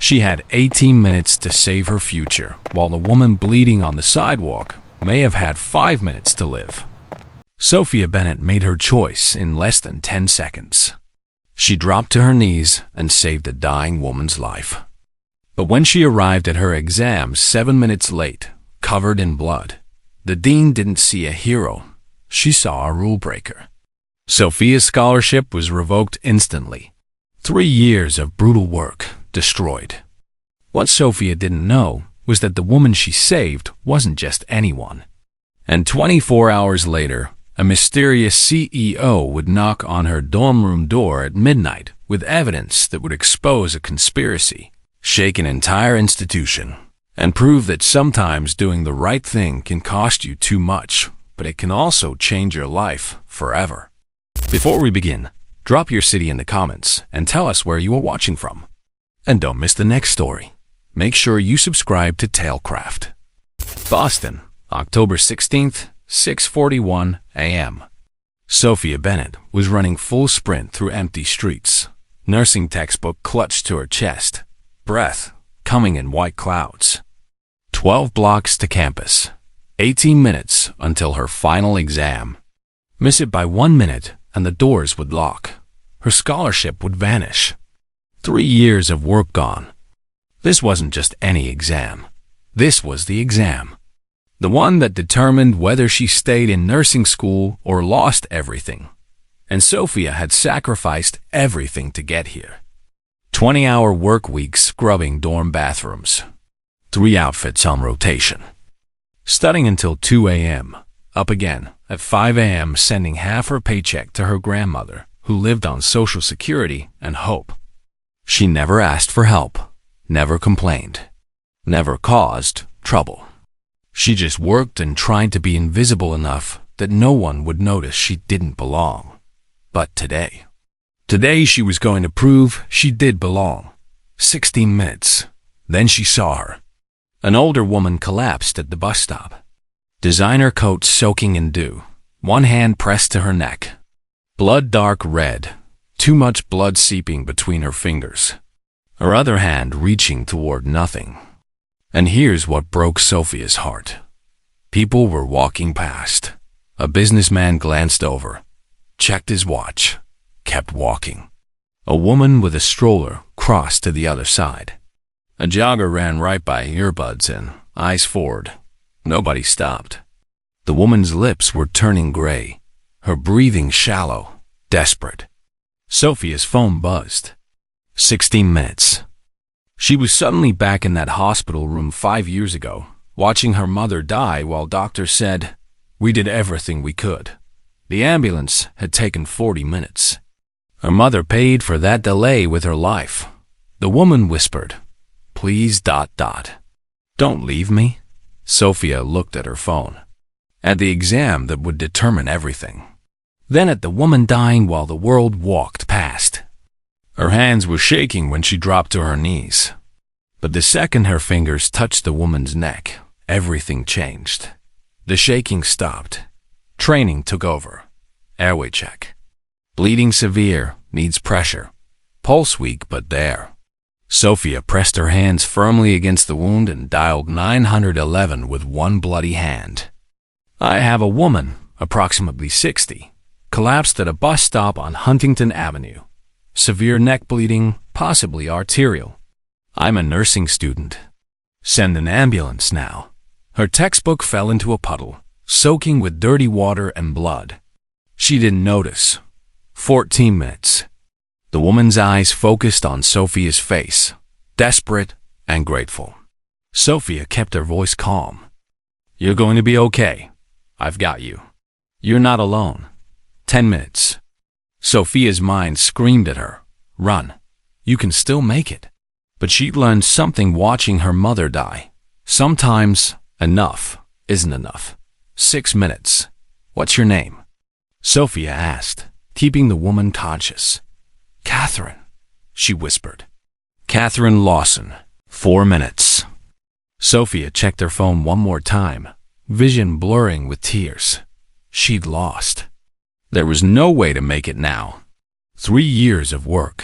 She had 18 minutes to save her future, while the woman bleeding on the sidewalk may have had 5 minutes to live. Sofia Bennett made her choice in less than 10 seconds. She dropped to her knees and saved a dying woman's life. But when she arrived at her exam 7 minutes late, covered in blood, the dean didn't see a hero. She saw a rule breaker. Sofia's scholarship was revoked instantly. 3 years of brutal work destroyed. What Sofia didn't know was that the woman she saved wasn't just anyone. And 24 hours later, a mysterious CEO would knock on her dorm room door at midnight with evidence that would expose a conspiracy, shake an entire institution, and prove that sometimes doing the right thing can cost you too much, but it can also change your life forever. Before we begin, drop your city in the comments and tell us where you are watching from. And don't miss the next story. Make sure you subscribe to Tailcraft. Boston, October 16th, 6:41 a.m. Sofia Bennett was running full sprint through empty streets, nursing textbook clutched to her chest, breath coming in white clouds. 12 blocks to campus, 18 minutes until her final exam. Miss it by 1 minute and the doors would lock. Her scholarship would vanish. 3 years of work gone. This wasn't just any exam. This was the exam. The one that determined whether she stayed in nursing school or lost everything. And Sofia had sacrificed everything to get here. 20-hour work weeks scrubbing dorm bathrooms. 3 outfits on rotation. Studying until 2 a.m. Up again at 5 a.m. sending half her paycheck to her grandmother, who lived on Social Security and hope. She never asked for help, never complained, never caused trouble. She just worked and tried to be invisible enough that no one would notice she didn't belong. But today she was going to prove she did belong. 16 minutes. Then she saw her. An older woman collapsed at the bus stop. Designer coat soaking in dew, one hand pressed to her neck. Blood dark red, too much blood seeping between her fingers. Her other hand reaching toward nothing. And here's what broke Sofia's heart. People were walking past. A businessman glanced over, checked his watch, kept walking. A woman with a stroller crossed to the other side. A jogger ran right by, earbuds in, eyes forward. Nobody stopped. The woman's lips were turning gray, her breathing shallow, desperate. Sofia's phone buzzed. 16 minutes. She was suddenly back in that hospital room 5 years ago, watching her mother die while doctors said, "We did everything we could." The ambulance had taken 40 minutes. Her mother paid for that delay with her life. The woman whispered, "Please ... Don't leave me." Sofia looked at her phone. At the exam that would determine everything. Then at the woman dying while the world walked past. Her hands were shaking when she dropped to her knees. But the second her fingers touched the woman's neck, everything changed. The shaking stopped. Training took over. Airway check. Bleeding severe, needs pressure. Pulse weak but there. Sofia pressed her hands firmly against the wound and dialed 911 with one bloody hand. I have a woman, approximately 60, collapsed at a bus stop on Huntington Avenue. Severe neck bleeding, possibly arterial. I'm a nursing student. Send an ambulance now. Her textbook fell into a puddle, soaking with dirty water and blood. She didn't notice. 14 minutes. The woman's eyes focused on Sofia's face, desperate and grateful. Sofia kept her voice calm. You're going to be okay. I've got you. You're not alone. 10 minutes. Sofia's mind screamed at her, run. You can still make it. But she'd learned something watching her mother die. Sometimes enough isn't enough. 6 minutes. What's your name? Sofia asked, keeping the woman conscious. Catherine, she whispered. Catherine Lawson. 4 minutes. Sofia checked her phone one more time, vision blurring with tears. She'd lost. There was no way to make it now. 3 years of work.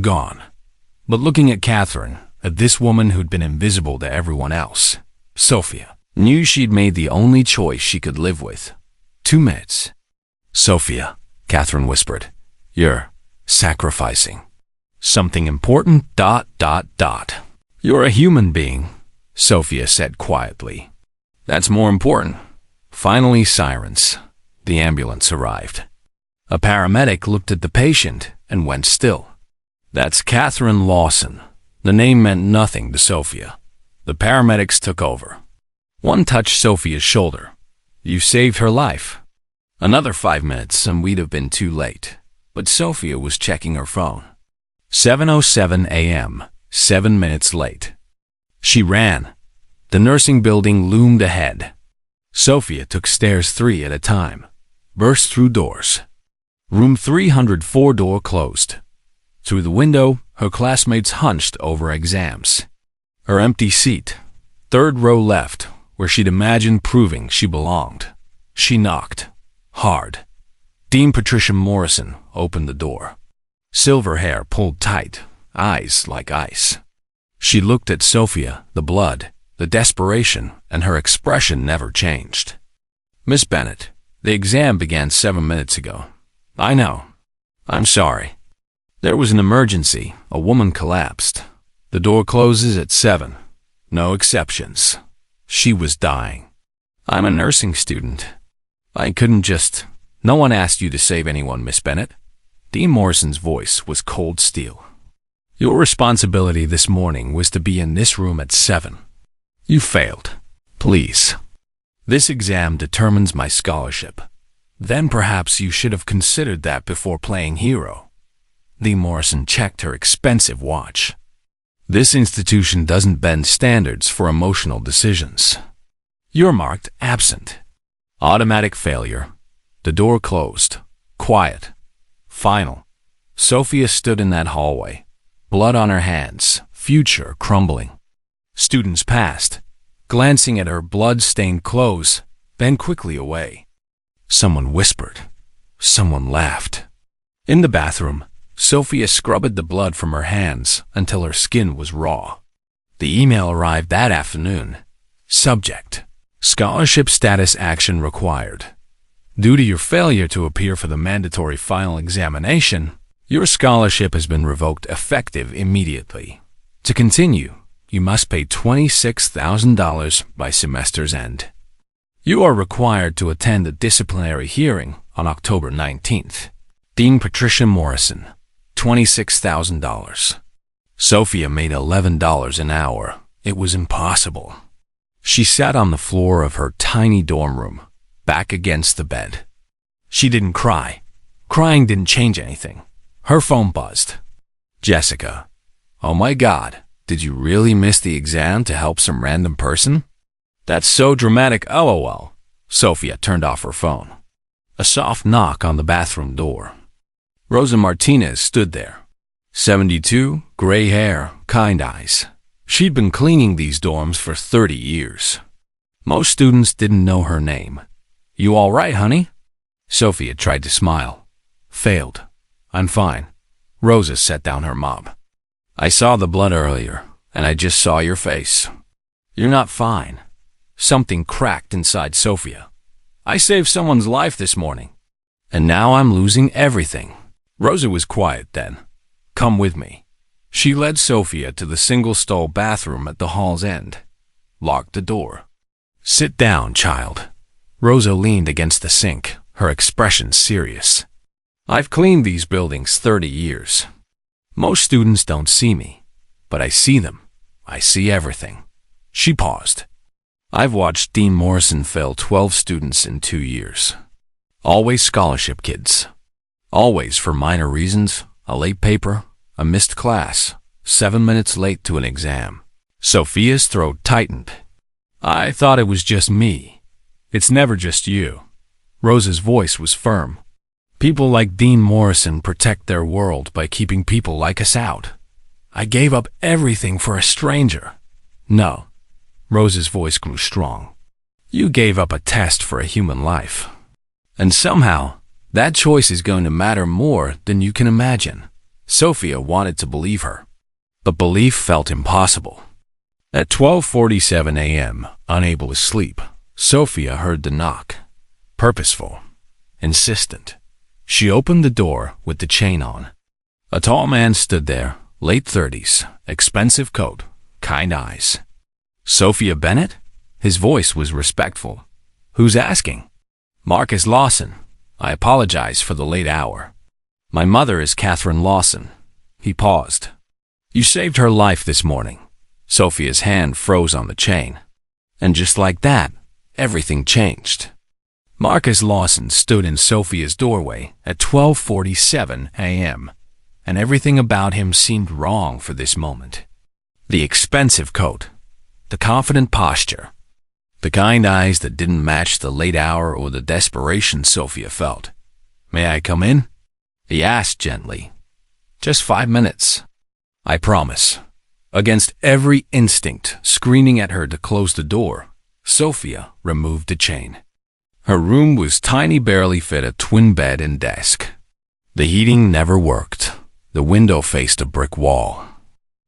Gone. But looking at Catherine, This woman who'd been invisible to everyone else, Sofia, knew she'd made the only choice she could live with. 2 minutes. Sofia, Catherine whispered, you're sacrificing something important, ... You're a human being, Sofia said quietly. That's more important. Finally, sirens. The ambulance arrived. A paramedic looked at the patient and went still. That's Catherine Lawson. The name meant nothing to Sofia. The paramedics took over. One touched Sofia's shoulder. You saved her life. Another 5 minutes and we'd have been too late. But Sofia was checking her phone. 7:07 a.m., 7 minutes late. She ran. The nursing building loomed ahead. Sofia took stairs 3 at a time, burst through doors. Room 304 door closed. Through the window, her classmates hunched over exams. Her empty seat, 3rd row left, where she'd imagined proving she belonged. She knocked. Hard. Dean Patricia Morrison opened the door. Silver hair pulled tight, eyes like ice. She looked at Sofia, the blood, the desperation, and her expression never changed. Miss Bennett, the exam began 7 minutes ago. I know. I'm sorry. There was an emergency. A woman collapsed. The door closes at 7. No exceptions. She was dying. I'm a nursing student. I couldn't just... No one asked you to save anyone, Miss Bennett. Dean Morrison's voice was cold steel. Your responsibility this morning was to be in this room at 7. You failed. Please. This exam determines my scholarship. Then perhaps you should have considered that before playing hero. Dean Morrison checked her expensive watch. This institution doesn't bend standards for emotional decisions. You're marked absent. Automatic failure. The door closed. Quiet. Final. Sofia stood in that hallway. Blood on her hands. Future crumbling. Students passed, glancing at her blood-stained clothes, then quickly away. Someone whispered. Someone laughed. In the bathroom, Sofia scrubbed the blood from her hands until her skin was raw. The email arrived that afternoon. Subject: Scholarship status action required. Due to your failure to appear for the mandatory final examination, your scholarship has been revoked effective immediately. To continue, you must pay $26,000 by semester's end. You are required to attend a disciplinary hearing on October 19th. Dean Patricia Morrison, $26,000. Sofia made $11 an hour. It was impossible. She sat on the floor of her tiny dorm room, back against the bed. She didn't cry. Crying didn't change anything. Her phone buzzed. Jessica. Oh my God, did you really miss the exam to help some random person? That's so dramatic, LOL. Sofia turned off her phone. A soft knock on the bathroom door. Rosa Martinez stood there. 72, gray hair, kind eyes. She'd been cleaning these dorms for 30 years. Most students didn't know her name. You all right, honey? Sofia tried to smile. Failed. I'm fine. Rosa set down her mop. I saw the blood earlier, and I just saw your face. You're not fine. Something cracked inside Sofia. I saved someone's life this morning, and now I'm losing everything. Rosa was quiet then. Come with me. She led Sofia to the single-stall bathroom at the hall's end. Locked the door. Sit down, child. Rosa leaned against the sink, her expression serious. I've cleaned these buildings 30 years. Most students don't see me, but I see them. I see everything. She paused. I've watched Dean Morrison fail 12 students in 2 years. Always scholarship kids. Always for minor reasons, a late paper, a missed class, 7 minutes late to an exam. Sofia's throat tightened. I thought it was just me. It's never just you. Rosa's voice was firm. People like Dean Morrison protect their world by keeping people like us out. I gave up everything for a stranger. No. Rosa's voice grew strong. You gave up a test for a human life. And somehow, that choice is going to matter more than you can imagine. Sofia wanted to believe her. but belief felt impossible. At 12:47 a.m., unable to sleep, Sofia heard the knock. Purposeful, insistent. She opened the door with the chain on. A tall man stood there, late 30s, expensive coat, kind eyes. Sofia Bennett? His voice was respectful. Who's asking? Marcus Lawson. I apologize for the late hour. My mother is Catherine Lawson. He paused. You saved her life this morning. Sofia's hand froze on the chain. And just like that, everything changed. Marcus Lawson stood in Sofia's doorway at 12:47 a.m., and everything about him seemed wrong for this moment. The expensive coat, the confident posture, the kind eyes that didn't match the late hour or the desperation Sofia felt. May I come in? He asked gently. Just 5 minutes. I promise. Against every instinct screaming at her to close the door, Sofia removed the chain. Her room was tiny, barely fit a twin bed and desk. The heating never worked. The window faced a brick wall.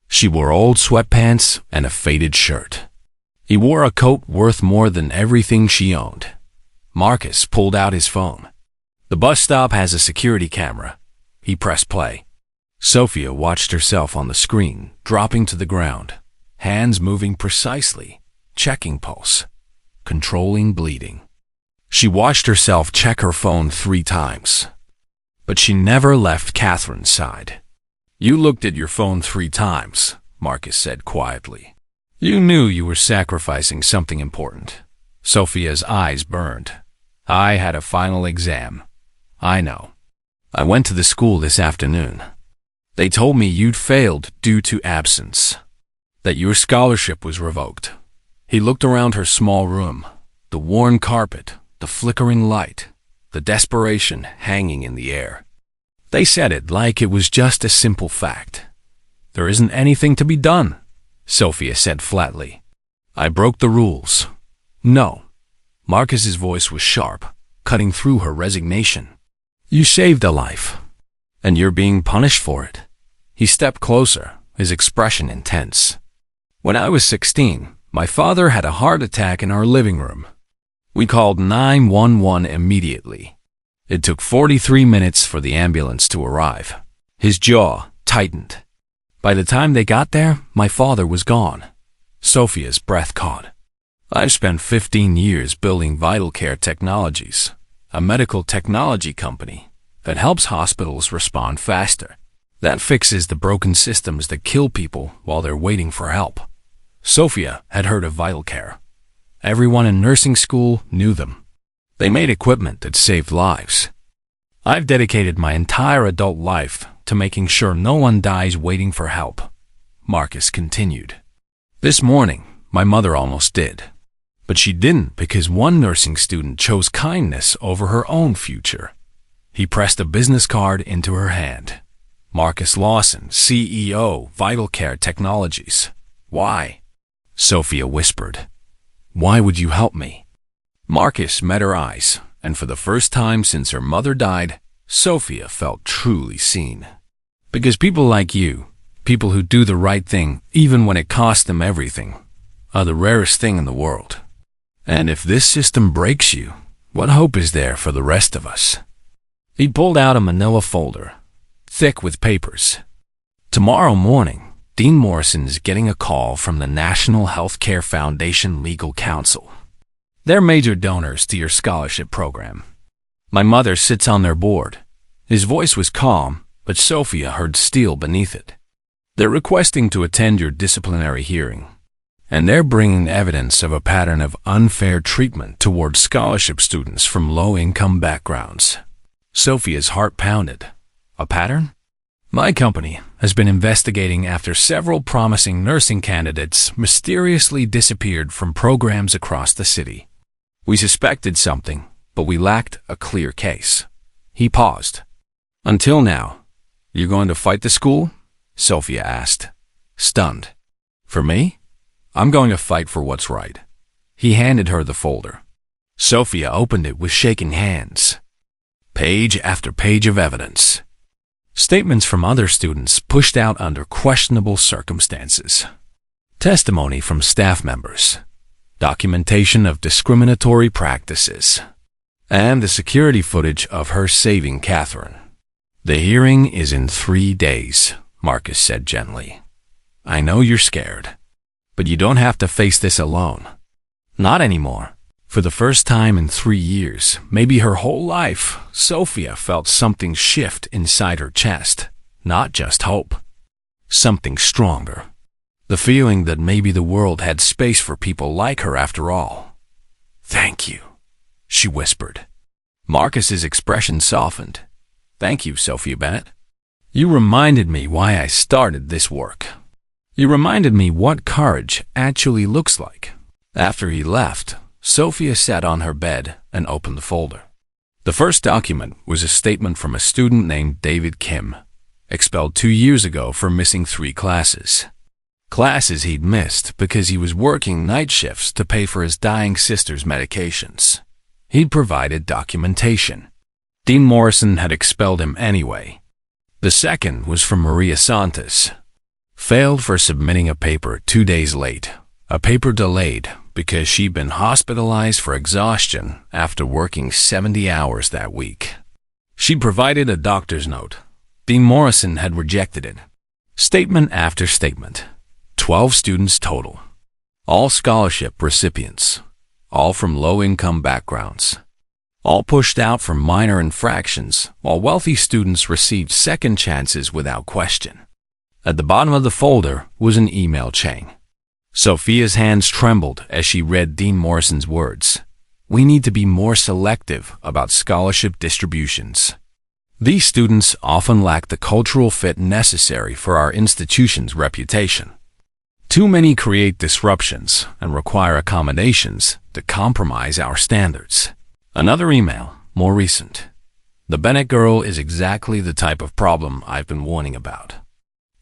She wore old sweatpants and a faded shirt. He wore a coat worth more than everything she owned. Marcus pulled out his phone. The bus stop has a security camera. He pressed play. Sofia watched herself on the screen, dropping to the ground, hands moving precisely, checking pulse, controlling bleeding. She watched herself check her phone 3 times. But she never left Catherine's side. You looked at your phone 3 times, Marcus said quietly. You knew you were sacrificing something important. Sofia's eyes burned. I had a final exam. I know. I went to the school this afternoon. They told me you'd failed due to absence, that your scholarship was revoked. He looked around her small room, the worn carpet, the flickering light, the desperation hanging in the air. They said it like it was just a simple fact. There isn't anything to be done, Sofia said flatly. I broke the rules. No. Marcus's voice was sharp, cutting through her resignation. You saved a life, and you're being punished for it. He stepped closer, his expression intense. When I was 16, my father had a heart attack in our living room. We called 911 immediately. It took 43 minutes for the ambulance to arrive. His jaw tightened. By the time they got there, my father was gone. Sofia's breath caught. I've spent 15 years building Vital Care Technologies, a medical technology company that helps hospitals respond faster, that fixes the broken systems that kill people while they're waiting for help. Sofia had heard of Vital Care. Everyone in nursing school knew them. They made equipment that saved lives. I've dedicated my entire adult life to making sure no one dies waiting for help, Marcus continued. This morning, my mother almost did. But she didn't because one nursing student chose kindness over her own future. He pressed a business card into her hand. Marcus Lawson, CEO, Vital Care Technologies. Why? Sofia whispered. Why would you help me? Marcus met her eyes, and for the first time since her mother died, Sofia felt truly seen. Because people like you, people who do the right thing even when it costs them everything, are the rarest thing in the world. And if this system breaks you, what hope is there for the rest of us? He pulled out a manila folder, thick with papers. Tomorrow morning, Dean Morrison's getting a call from the National Healthcare Foundation Legal Counsel. They're major donors to your scholarship program. My mother sits on their board. His voice was calm, but Sofia heard steel beneath it. They're requesting to attend your disciplinary hearing, and they're bringing evidence of a pattern of unfair treatment towards scholarship students from low-income backgrounds. Sofia's heart pounded. A pattern? My company has been investigating after several promising nursing candidates mysteriously disappeared from programs across the city. We suspected something, but we lacked a clear case. He paused. Until now. You going to fight the school? Sofia asked, stunned. For me? I'm going to fight for what's right. He handed her the folder. Sofia opened it with shaking hands. Page after page of evidence. Statements from other students pushed out under questionable circumstances. Testimony from staff members. Documentation of discriminatory practices. And the security footage of her saving Catherine. The hearing is in 3 days, Marcus said gently. I know you're scared, but you don't have to face this alone. Not anymore. For the first time in 3 years, maybe her whole life, Sofia felt something shift inside her chest. Not just hope. Something stronger. The feeling that maybe the world had space for people like her after all. Thank you, she whispered. Marcus's expression softened. Thank you, Sofia Bennett. You reminded me why I started this work. You reminded me what courage actually looks like. After he left, Sofia sat on her bed and opened the folder. The first document was a statement from a student named David Kim, expelled 2 years ago for missing 3 classes. Classes he'd missed because he was working night shifts to pay for his dying sister's medications. He'd provided documentation. Dean Morrison had expelled him anyway. The second was from Maria Santos. Failed for submitting a paper 2 days late. A paper delayed because she'd been hospitalized for exhaustion after working 70 hours that week. She provided a doctor's note. Dean Morrison had rejected it. Statement after statement. 12 students total. All scholarship recipients. All from low-income backgrounds. All pushed out for minor infractions, while wealthy students received second chances without question. At the bottom of the folder was an email chain. Sofia's hands trembled as she read Dean Morrison's words. We need to be more selective about scholarship distributions. These students often lack the cultural fit necessary for our institution's reputation. Too many create disruptions and require accommodations that compromise our standards. Another email, more recent. The Bennett girl is exactly the type of problem I've been warning about.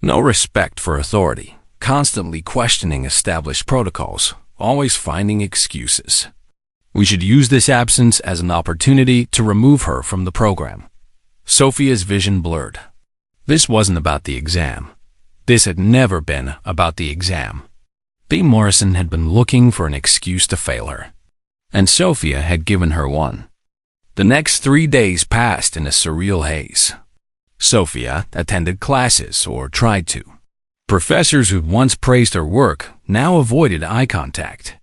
No respect for authority, constantly questioning established protocols, always finding excuses. We should use this absence as an opportunity to remove her from the program. Sofia's vision blurred. This wasn't about the exam. This had never been about the exam. Dean Morrison had been looking for an excuse to fail her, and Sofia had given her one. The next 3 days passed in a surreal haze. Sofia attended classes, or tried to. Professors who'd once praised her work now avoided eye contact.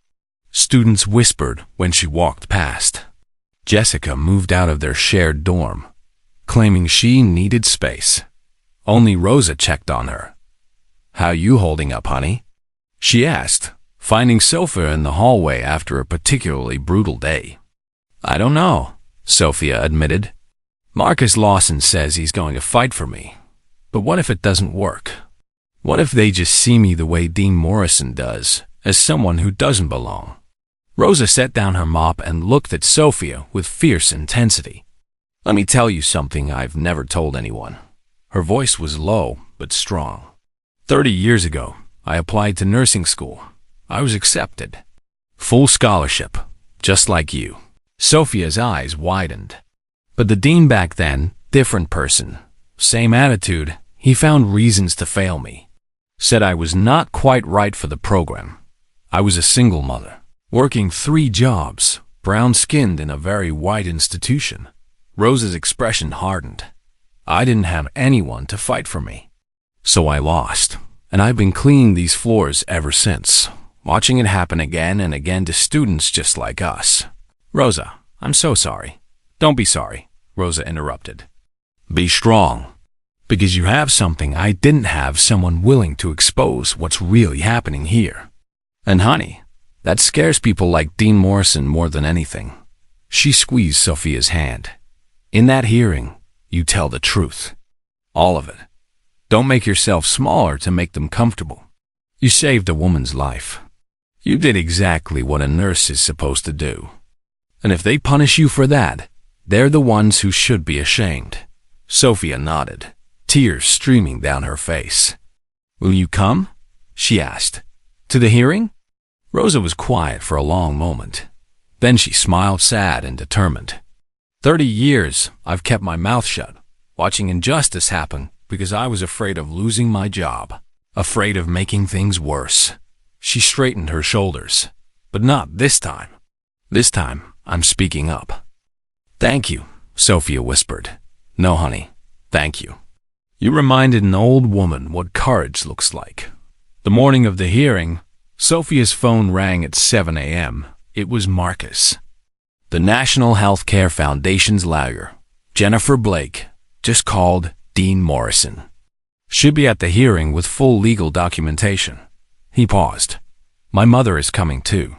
Students whispered when she walked past. Jessica moved out of their shared dorm, claiming she needed space. Only Rosa checked on her. How you holding up, honey? She asked, finding Sofia in the hallway after a particularly brutal day. I don't know, Sofia admitted. Marcus Lawson says he's going to fight for me. But what if it doesn't work? What if they just see me the way Dean Morrison does, as someone who doesn't belong? Rosa set down her mop and looked at Sofia with fierce intensity. Let me tell you something I've never told anyone. Her voice was low but strong. 30 years ago, I applied to nursing school. I was accepted. Full scholarship, just like you. Sofia's eyes widened. But the dean back then, different person. Same attitude, he found reasons to fail me. Said I was not quite right for the program. I was a single mother, working 3 jobs, brown-skinned in a very white institution. Rosa's expression hardened. I didn't have anyone to fight for me. So I lost, and I've been cleaning these floors ever since, watching it happen again and again to students just like us. Rosa, I'm so sorry. Don't be sorry, Rosa interrupted. Be strong. Because you have something I didn't have, someone willing to expose what's really happening here. And honey, that scares people like Dean Morrison more than anything. She squeezed Sofia's hand. In that hearing, you tell the truth. All of it. Don't make yourself smaller to make them comfortable. You saved a woman's life. You did exactly what a nurse is supposed to do. And if they punish you for that, they're the ones who should be ashamed. Sofia nodded, tears streaming down her face. Will you come? She asked. To the hearing? Rosa was quiet for a long moment. Then she smiled, sad and determined. 30 years I've kept my mouth shut. watching injustice happen because I was afraid of losing my job, afraid of making things worse. She straightened her shoulders. But not this time. This time, I'm speaking up. Thank you, Sofia whispered. No, honey, thank you. You reminded an old woman what courage looks like. The morning of the hearing, Sofia's phone rang at 7 a.m. It was Marcus. The National Healthcare Foundation's lawyer, Jennifer Blake, just called Dean Morrison. She'd be at the hearing with full legal documentation. He paused. My mother is coming too.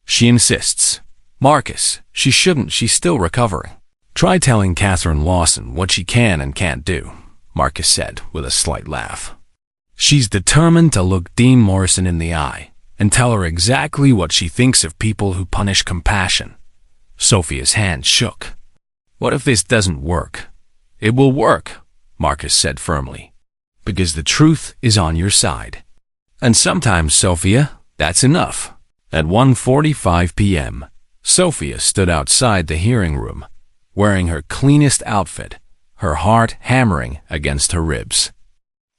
She insists. Marcus, she shouldn't, she's still recovering. Try telling Catherine Lawson what she can and can't do, Marcus said with a slight laugh. She's determined to look Dean Morrison in the eye and tell her exactly what she thinks of people who punish compassion. Sofia's hand shook. What if this doesn't work? It will work, Marcus said firmly, because the truth is on your side. And sometimes, Sofia, that's enough. At 1:45 p.m., Sofia stood outside the hearing room, wearing her cleanest outfit, her heart hammering against her ribs.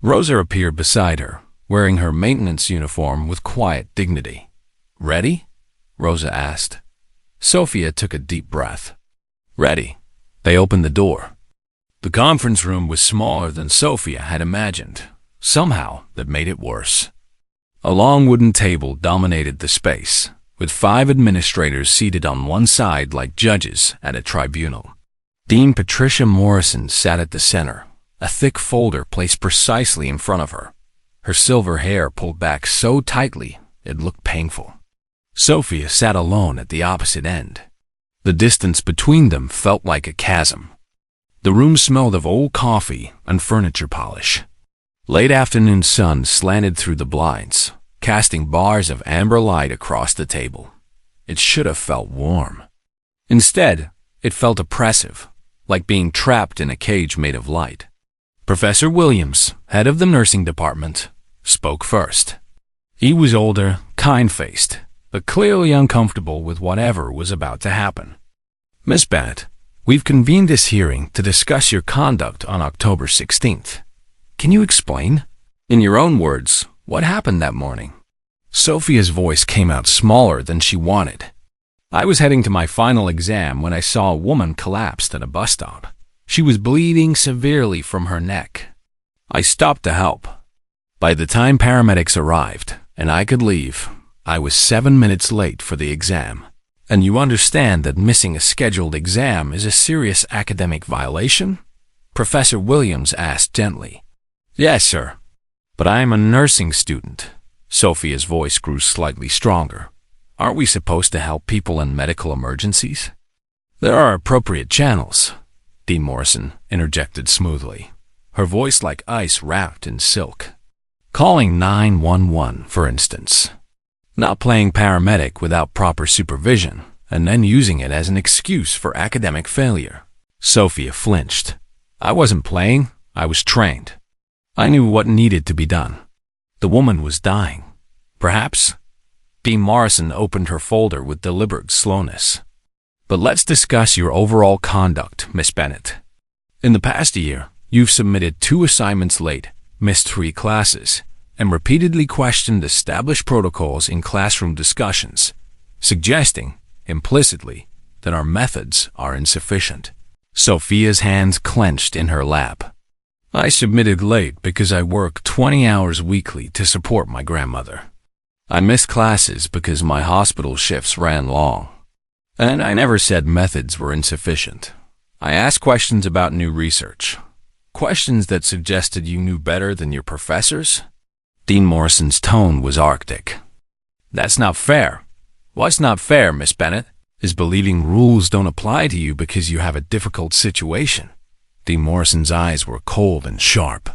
Rosa appeared beside her, wearing her maintenance uniform with quiet dignity. Ready? Rosa asked. Sofia took a deep breath. Ready. They opened the door. The conference room was smaller than Sofia had imagined. Somehow, that made it worse. A long wooden table dominated the space, with 5 administrators seated on one side like judges at a tribunal. Dean Patricia Morrison sat at the center, a thick folder placed precisely in front of her. Her silver hair pulled back so tightly it looked painful. Sofia sat alone at the opposite end. The distance between them felt like a chasm. The room smelled of old coffee and furniture polish. Late afternoon sun slanted through the blinds, casting bars of amber light across the table. It should have felt warm. Instead, it felt oppressive, like being trapped in a cage made of light. Professor Williams, head of the nursing department, spoke first. He was older, kind-faced, but clearly uncomfortable with whatever was about to happen. Miss Bennett, we've convened this hearing to discuss your conduct on October 16th. Can you explain? In your own words, what happened that morning? Sofia's voice came out smaller than she wanted. I was heading to my final exam when I saw a woman collapsed at a bus stop. She was bleeding severely from her neck. I stopped to help. By the time paramedics arrived and I could leave, I was 7 minutes late for the exam. And you understand that missing a scheduled exam is a serious academic violation? Professor Williams asked gently. Yes, sir. But I am a nursing student. Sofia's voice grew slightly stronger. Aren't we supposed to help people in medical emergencies? There are appropriate channels, Dean Morrison interjected smoothly, her voice like ice wrapped in silk. Calling 911, for instance. Not playing paramedic without proper supervision, and then using it as an excuse for academic failure. Sofia flinched. I wasn't playing, I was trained. I knew what needed to be done. The woman was dying. Perhaps? Dean Morrison opened her folder with deliberate slowness. But let's discuss your overall conduct, Miss Bennett. In the past year, you've submitted 2 assignments late, missed 3 classes, and repeatedly questioned established protocols in classroom discussions, suggesting, implicitly, that our methods are insufficient. Sofia's hands clenched in her lap. I submitted late because I work 20 hours weekly to support my grandmother. I missed classes because my hospital shifts ran long. And I never said methods were insufficient. I asked questions about new research. Questions that suggested you knew better than your professors? Dean Morrison's tone was arctic. That's not fair. What's not fair, Miss Bennett, is believing rules don't apply to you because you have a difficult situation. Dean Morrison's eyes were cold and sharp.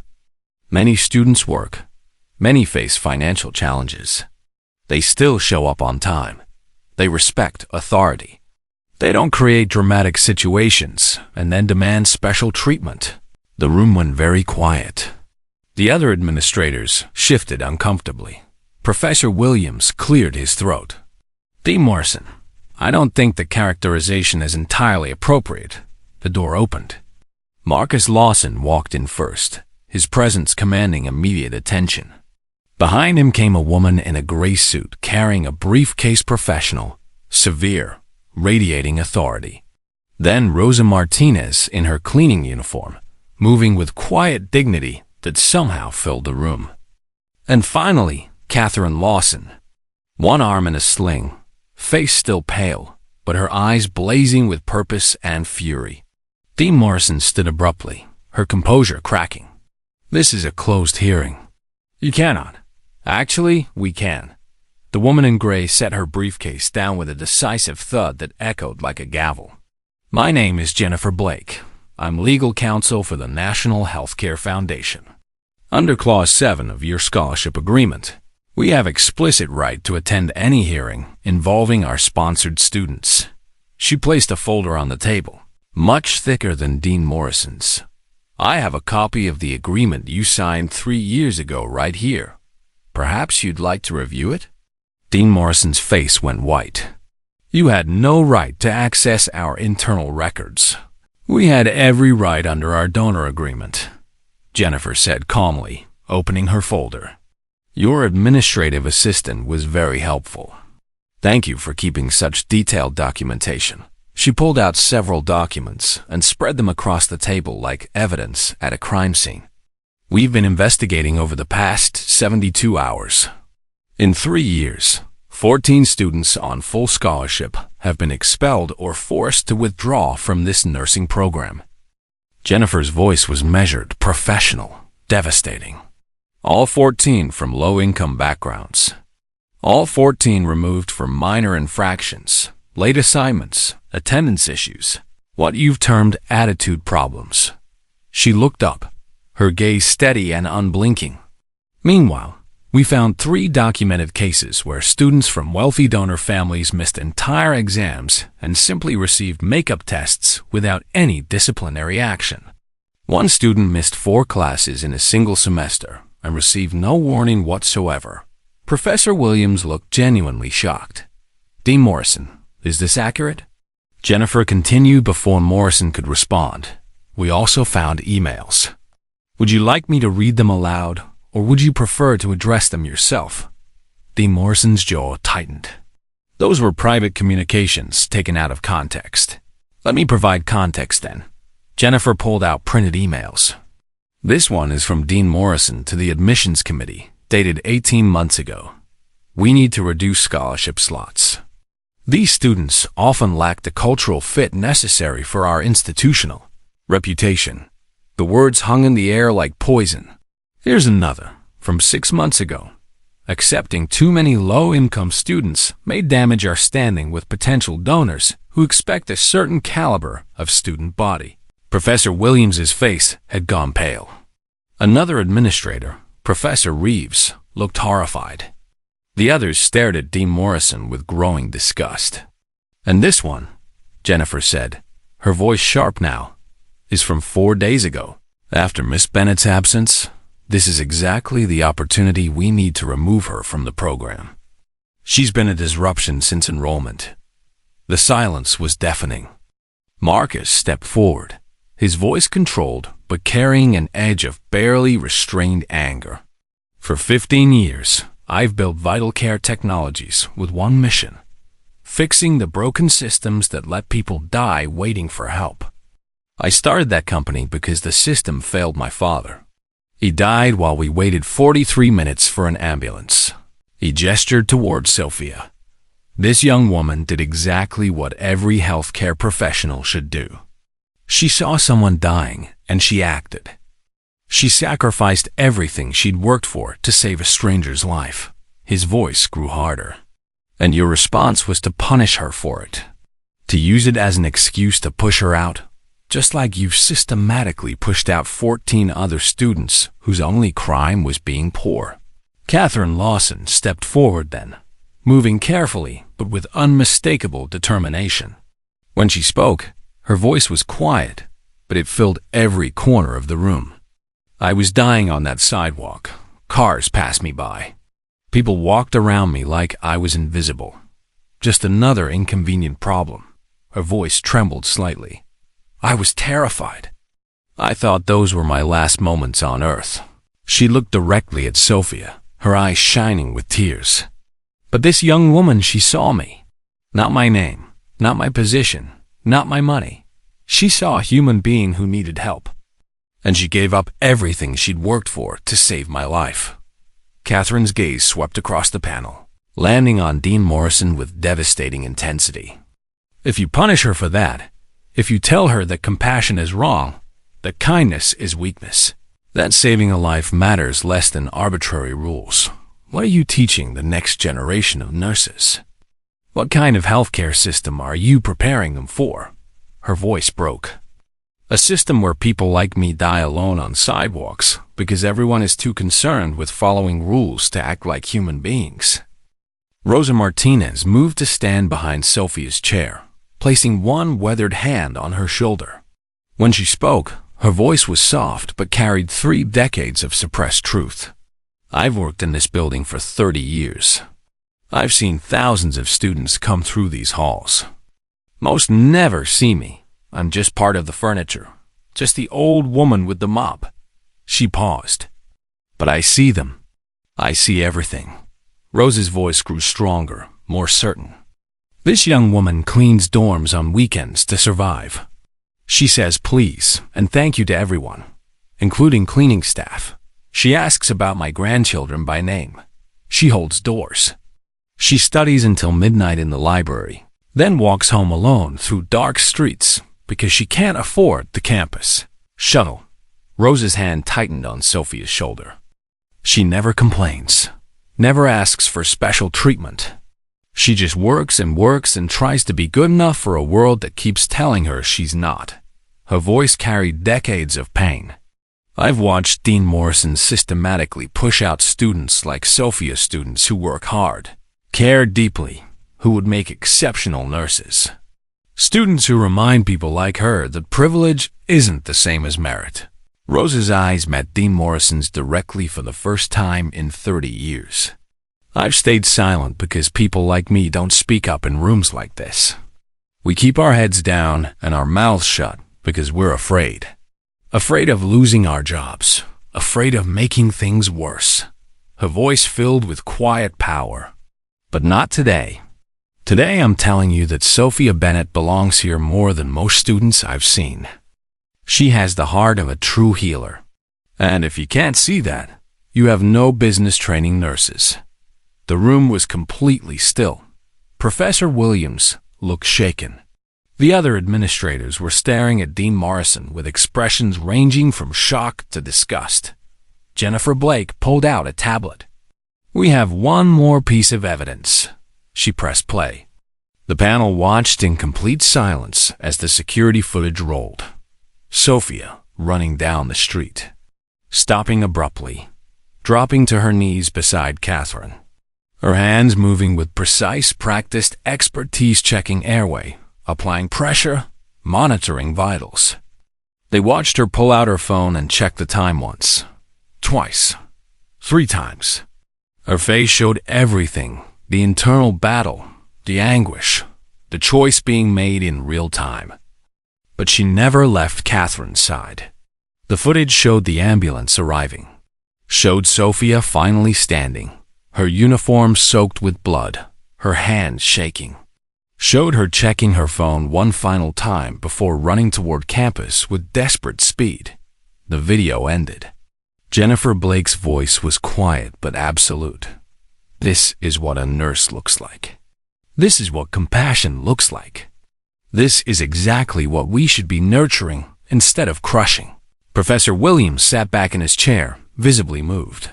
Many students work. Many face financial challenges. They still show up on time. They respect authority. They don't create dramatic situations and then demand special treatment. The room went very quiet. The other administrators shifted uncomfortably. Professor Williams cleared his throat. Dean Morrison, I don't think the characterization is entirely appropriate. The door opened. Marcus Lawson walked in first, his presence commanding immediate attention. Behind him came a woman in a gray suit carrying a briefcase, professional, severe, radiating authority. Then Rosa Martinez in her cleaning uniform, moving with quiet dignity that somehow filled the room. And finally, Catherine Lawson, one arm in a sling, face still pale, but her eyes blazing with purpose and fury. Dean Morrison stood abruptly, her composure cracking. "This is a closed hearing. You cannot." "Actually, we can." The woman in gray set her briefcase down with a decisive thud that echoed like a gavel. "My name is Jennifer Blake. I'm legal counsel for the National Healthcare Foundation. Under Clause 7 of your scholarship agreement, we have explicit right to attend any hearing involving our sponsored students." She placed a folder on the table, much thicker than Dean Morrison's. "I have a copy of the agreement you signed 3 years ago right here. Perhaps you'd like to review it?" Dean Morrison's face went white. "You had no right to access our internal records. We had every right under our donor agreement," Jennifer said calmly, opening her folder. "Your administrative assistant was very helpful. Thank you for keeping such detailed documentation." She pulled out several documents and spread them across the table like evidence at a crime scene. "We've been investigating over the past 72 hours. In 3 years, 14 students on full scholarship have been expelled or forced to withdraw from this nursing program." Jennifer's voice was measured, professional, devastating. "All 14 from low-income backgrounds. All 14 removed for minor infractions, late assignments, attendance issues, what you've termed attitude problems." She looked up, her gaze steady and unblinking. "Meanwhile, we found 3 documented cases where students from wealthy donor families missed entire exams and simply received makeup tests without any disciplinary action. One student missed 4 classes in a single semester and received no warning whatsoever." Professor Williams looked genuinely shocked. "Dean Morrison, is this accurate?" Jennifer continued before Morrison could respond. "We also found emails. Would you like me to read them aloud, or would you prefer to address them yourself?" Dean Morrison's jaw tightened. "Those were private communications taken out of context. Let me provide context then." Jennifer pulled out printed emails. "This one is from Dean Morrison to the admissions committee, dated 18 months ago. We need to reduce scholarship slots. These students often lack the cultural fit necessary for our institutional reputation." The words hung in the air like poison. Here's another, from 6 months ago. "Accepting too many low-income students may damage our standing with potential donors who expect a certain caliber of student body." Professor Williams's face had gone pale. Another administrator, Professor Reeves, looked horrified. The others stared at Dean Morrison with growing disgust. "And this one," Jennifer said, her voice sharp now, "is from 4 days ago. After Miss Bennett's absence, this is exactly the opportunity we need to remove her from the program. She's been a disruption since enrollment." The silence was deafening. Marcus stepped forward, his voice controlled but carrying an edge of barely restrained anger. "For 15 years, I've built vital care technologies with one mission: fixing the broken systems that let people die waiting for help. I started that company because the system failed my father. He died while we waited 43 minutes for an ambulance." He gestured toward Sofia. This young woman did exactly what every healthcare professional should do. She saw someone dying, and she acted. She sacrificed everything she'd worked for to save a stranger's life. His voice grew harder. "And your response was to punish her for it, to use it as an excuse to push her out, just like you've systematically pushed out 14 other students whose only crime was being poor." Catherine Lawson stepped forward then, moving carefully but with unmistakable determination. When she spoke, her voice was quiet, but it filled every corner of the room. "I was dying on that sidewalk. Cars passed me by. People walked around me like I was invisible. Just another inconvenient problem." Her voice trembled slightly. "I was terrified. I thought those were my last moments on Earth. She looked directly at Sofia, her eyes shining with tears. But this young woman, she saw me. Not my name, not my position, not my money. She saw a human being who needed help. And she gave up everything she'd worked for to save my life. Catherine's gaze swept across the panel, landing on Dean Morrison with devastating intensity. If you punish her for that, if you tell her that compassion is wrong, that kindness is weakness, that saving a life matters less than arbitrary rules, what are you teaching the next generation of nurses? What kind of healthcare system are you preparing them for? Her voice broke. A system where people like me die alone on sidewalks because everyone is too concerned with following rules to act like human beings. Rosa Martinez moved to stand behind Sofia's chair, placing one weathered hand on her shoulder. When she spoke, her voice was soft but carried 3 decades of suppressed truth. I've worked in this building for 30 years. I've seen thousands of students come through these halls. Most never see me. I'm just part of the furniture, just the old woman with the mop. She paused. But I see them. I see everything. Rose's voice grew stronger, more certain. This young woman cleans dorms on weekends to survive. She says please and thank you to everyone, including cleaning staff. She asks about my grandchildren by name. She holds doors. She studies until midnight in the library, then walks home alone through dark streets because she can't afford the campus shuttle. Rose's hand tightened on Sofia's shoulder. She never complains, never asks for special treatment. She just works and tries to be good enough for a world that keeps telling her she's not. Her voice carried decades of pain. I've watched Dean Morrison systematically push out students like Sofia, students who work hard, care deeply, who would make exceptional nurses. Students who remind people like her that privilege isn't the same as merit. Rose's eyes met Dean Morrison's directly for the first time in 30 years. I've stayed silent because people like me don't speak up in rooms like this. We keep our heads down and our mouths shut because we're afraid. Afraid of losing our jobs. Afraid of making things worse. Her voice filled with quiet power. But not today. Today I'm telling you that Sofia Bennett belongs here more than most students I've seen. She has the heart of a true healer. And if you can't see that, you have no business training nurses. The room was completely still. Professor Williams looked shaken. The other administrators were staring at Dean Morrison with expressions ranging from shock to disgust. Jennifer Blake pulled out a tablet. We have one more piece of evidence. She pressed play. The panel watched in complete silence as the security footage rolled. Sofia running down the street, stopping abruptly, dropping to her knees beside Catherine. Her hands moving with precise, practiced expertise, checking airway, applying pressure, monitoring vitals. They watched her pull out her phone and check the time once, twice, 3 times. Her face showed everything, the internal battle, the anguish, the choice being made in real time. But she never left Catherine's side. The footage showed the ambulance arriving, showed Sofia finally standing, her uniform soaked with blood, her hands shaking, showed her checking her phone one final time before running toward campus with desperate speed. The video ended. Jennifer Blake's voice was quiet but absolute. This is what a nurse looks like. This is what compassion looks like. This is exactly what we should be nurturing instead of crushing. Professor Williams sat back in his chair, visibly moved.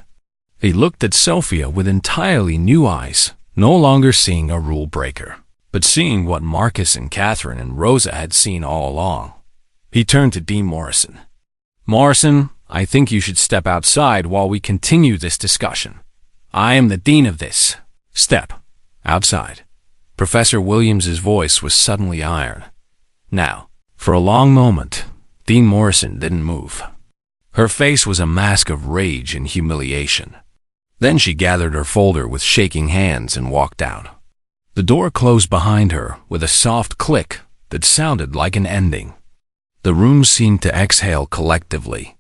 He looked at Sofia with entirely new eyes, no longer seeing a rule breaker, but seeing what Marcus and Catherine and Rosa had seen all along. He turned to Dean Morrison. Morrison, I think you should step outside while we continue this discussion. I am the dean of this. Step outside. Professor Williams's voice was suddenly iron. Now, for a long moment, Dean Morrison didn't move. Her face was a mask of rage and humiliation. Then she gathered her folder with shaking hands and walked out. The door closed behind her with a soft click that sounded like an ending. The room seemed to exhale collectively.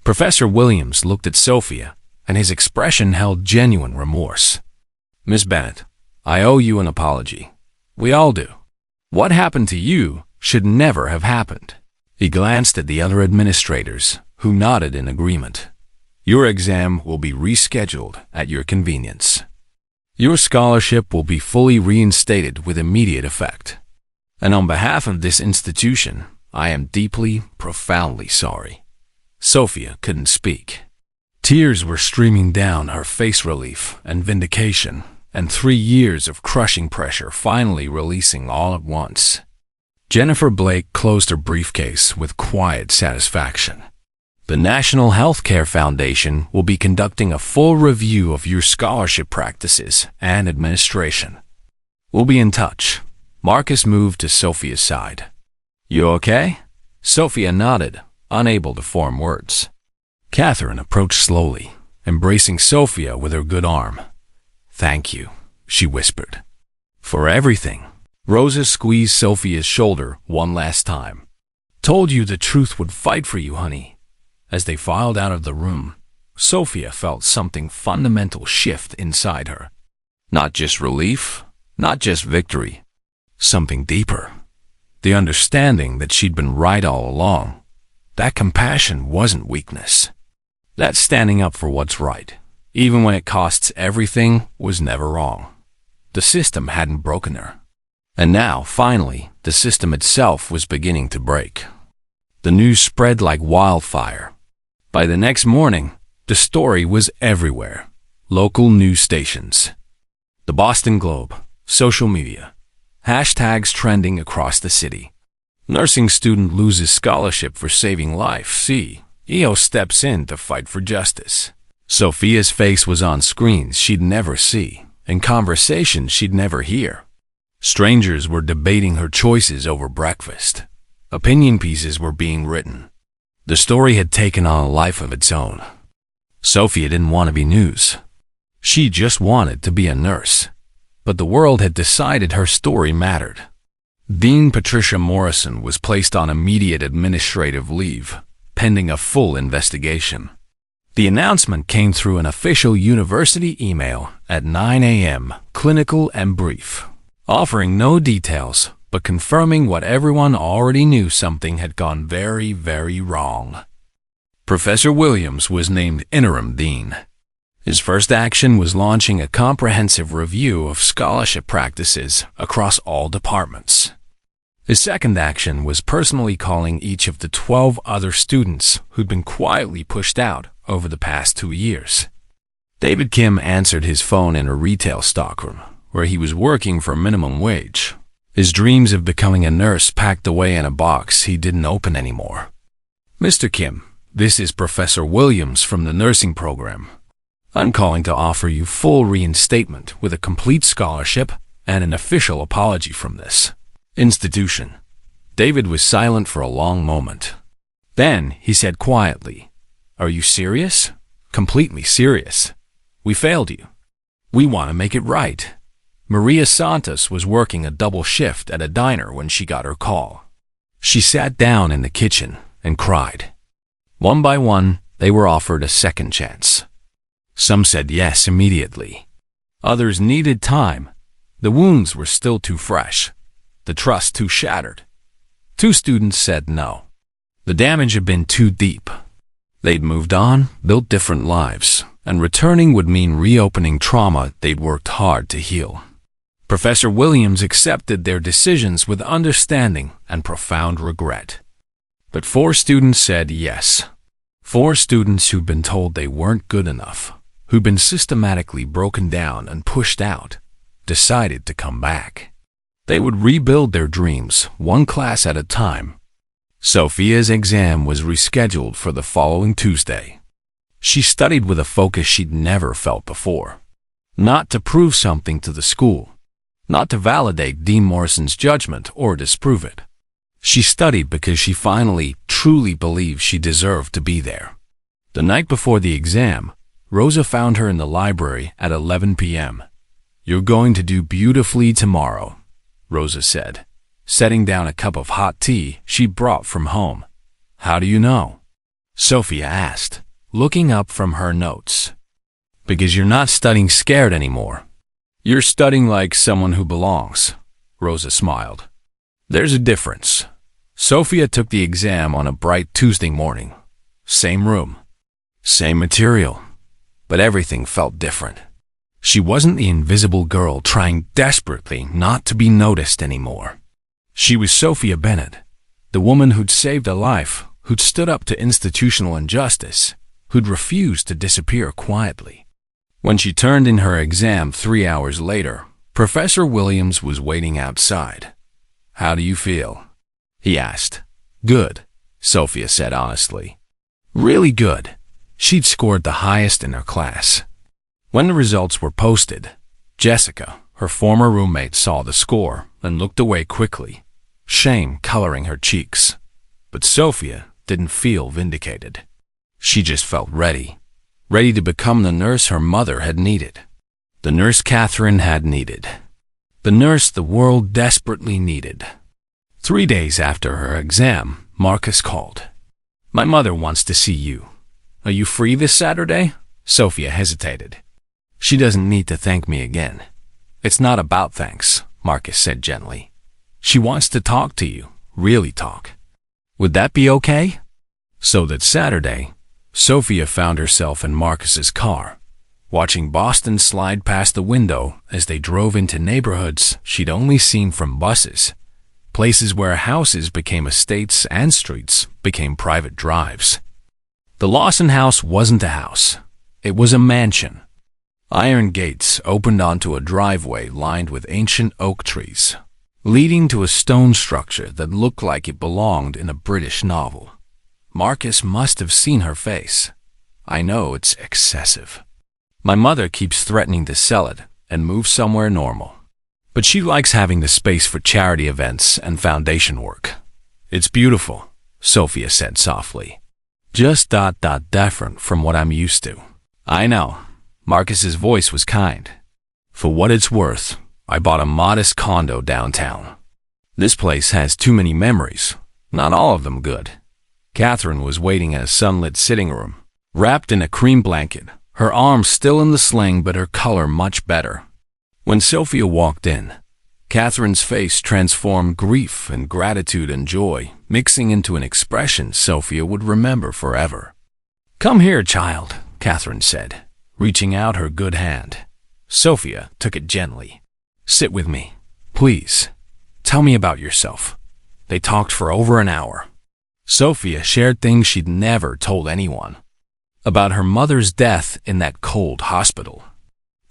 Professor Williams looked at Sophia, and his expression held genuine remorse. "Miss Bennett, I owe you an apology. We all do. What happened to you should never have happened." He glanced at the other administrators, who nodded in agreement. "Your exam will be rescheduled at your convenience. Your scholarship will be fully reinstated with immediate effect. And on behalf of this institution, I am deeply, profoundly sorry." Sophia couldn't speak. Tears were streaming down her face, relief and vindication, and 3 years of crushing pressure finally releasing all at once. Jennifer Blake closed her briefcase with quiet satisfaction. "The National Healthcare Foundation will be conducting a full review of your scholarship practices and administration. We'll be in touch." Marcus moved to Sophia's side. "You okay?" Sophia nodded, unable to form words. Catherine approached slowly, embracing Sophia with her good arm. "Thank you," she whispered. "For everything." Rosa squeezed Sophia's shoulder one last time. "Told you the truth would fight for you, honey." As they filed out of the room, Sophia felt something fundamental shift inside her. Not just relief, not just victory, something deeper. The understanding that she'd been right all along. That compassion wasn't weakness. That standing up for what's right, even when it costs everything, was never wrong. The system hadn't broken her. And now, finally, the system itself was beginning to break. The news spread like wildfire. By the next morning, the story was everywhere. Local news stations, the Boston Globe, social media, hashtags trending across the city. "Nursing student loses scholarship for saving life. See, EO steps in to fight for justice." Sophia's face was on screens she'd never see, and conversations she'd never hear. Strangers were debating her choices over breakfast. Opinion pieces were being written. The story had taken on a life of its own. Sophia didn't want to be news. She just wanted to be a nurse. But the world had decided her story mattered. Dean Patricia Morrison was placed on immediate administrative leave, pending a full investigation. The announcement came through an official university email at 9 a.m., clinical and brief, offering no details, but confirming what everyone already knew: something had gone very, very wrong. Professor Williams was named interim dean. His first action was launching a comprehensive review of scholarship practices across all departments. His second action was personally calling each of the 12 other students who'd been quietly pushed out over the past 2 years. David Kim answered his phone in a retail stockroom, where he was working for minimum wage. His dreams of becoming a nurse packed away in a box he didn't open anymore. "Mr. Kim, this is Professor Williams from the nursing program. I'm calling to offer you full reinstatement with a complete scholarship and an official apology from this institution." David was silent for a long moment. Then he said quietly, "Are you serious?" "Completely serious. We failed you. We want to make it right." Maria Santos was working a double shift at a diner when she got her call. She sat down in the kitchen and cried. One by one, they were offered a second chance. Some said yes immediately. Others needed time. The wounds were still too fresh, the trust too shattered. 2 students said no. The damage had been too deep. They'd moved on, built different lives, and returning would mean reopening trauma they'd worked hard to heal. Professor Williams accepted their decisions with understanding and profound regret. But 4 students said yes. 4 students who'd been told they weren't good enough, who'd been systematically broken down and pushed out, decided to come back. They would rebuild their dreams, one class at a time. Sophia's exam was rescheduled for the following Tuesday. She studied with a focus she'd never felt before. Not to prove something to the school, not to validate Dean Morrison's judgment or disprove it. She studied because she finally, truly believed she deserved to be there. The night before the exam, Rosa found her in the library at 11 p.m. "You're going to do beautifully tomorrow," Rosa said, setting down a cup of hot tea she brought from home. "How do you know?" Sofia asked, looking up from her notes. "Because you're not studying scared anymore. You're studying like someone who belongs," Rosa smiled. "There's a difference." Sofia took the exam on a bright Tuesday morning. Same room, same material, but everything felt different. She wasn't the invisible girl trying desperately not to be noticed anymore. She was Sofia Bennett, the woman who'd saved a life, who'd stood up to institutional injustice, who'd refused to disappear quietly. When she turned in her exam 3 hours later, Professor Williams was waiting outside. "How do you feel?" he asked. "Good," Sofia said honestly. "Really good." She'd scored the highest in her class. When the results were posted, Jessica, her former roommate, saw the score and looked away quickly, shame coloring her cheeks. But Sofia didn't feel vindicated. She just felt ready to become the nurse her mother had needed, the nurse Catherine had needed, the nurse the world desperately needed. 3 days after her exam, Marcus called. "My mother wants to see you. Are you free this Saturday?" Sofia hesitated. "She doesn't need to thank me again." "It's not about thanks," Marcus said gently. "She wants to talk to you, really talk. Would that be okay?" So that Saturday, Sofia found herself in Marcus's car, watching Boston slide past the window as they drove into neighborhoods she'd only seen from buses, places where houses became estates and streets became private drives. The Lawson house wasn't a house. It was a mansion. Iron gates opened onto a driveway lined with ancient oak trees, leading to a stone structure that looked like it belonged in a British novel. Marcus must have seen her face. "I know it's excessive. My mother keeps threatening to sell it and move somewhere normal. But she likes having the space for charity events and foundation work. It's beautiful," Sofia said softly. "Just different from what I'm used to." "I know." Marcus's voice was kind. "For what it's worth, I bought a modest condo downtown. This place has too many memories, not all of them good." Catherine was waiting in a sunlit sitting room, wrapped in a cream blanket, her arms still in the sling but her color much better. When Sofia walked in, Catherine's face transformed grief and gratitude and joy, mixing into an expression Sofia would remember forever. "Come here, child," Catherine said, reaching out her good hand. Sofia took it gently. "Sit with me, please. Tell me about yourself." They talked for over an hour. Sofia shared things she'd never told anyone. About her mother's death in that cold hospital.